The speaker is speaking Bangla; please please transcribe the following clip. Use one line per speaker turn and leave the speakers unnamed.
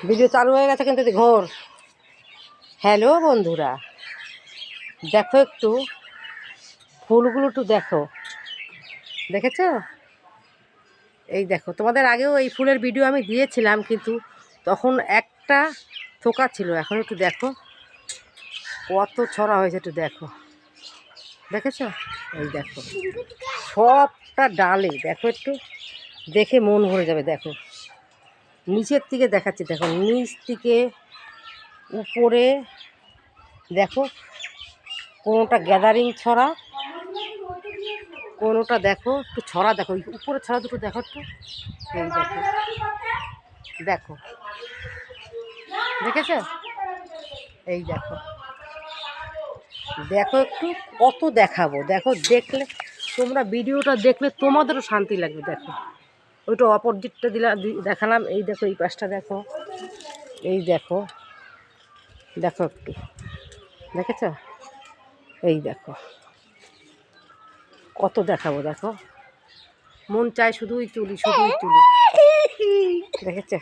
ভিডিও চালু হয়ে গেছে কিন্তু ঘোর। হ্যালো বন্ধুরা, দেখো একটু ফুলগুলো, একটু দেখো, দেখেছো? এই দেখো, তোমাদের আগেও এই ফুলের ভিডিও আমি দিয়েছিলাম, কিন্তু তখন একটা থোকা ছিল। এখন একটু দেখো কত ছড়া হয়েছে, একটু দেখো, দেখেছো? এই দেখো সবটা ডালে, দেখো একটু দেখে মন ভরে যাবে। দেখো নিচের থেকে দেখাচ্ছি, দেখো নিচ থেকে উপরে, দেখো কোনোটা গ্যাদারিং ছড়া, কোনোটা দেখো একটু ছড়া, দেখো উপরে ছড়া দুটো দেখো একটু। এই দেখো, দেখো, দেখেছো? এই দেখো, দেখো একটু কত দেখাবো, দেখো দেখলে তোমরা ভিডিওটা দেখলে তোমাদেরও শান্তি লাগবে। দেখো ওইটা অপোজিটটা দেখালাম, এই দেখো এই পাশটা দেখো, এই দেখো, দেখো একটু, দেখেছ? এই দেখো কত দেখাবো, দেখো মন চায় শুধুই তুলি, শুধুই তুলি, দেখেছ?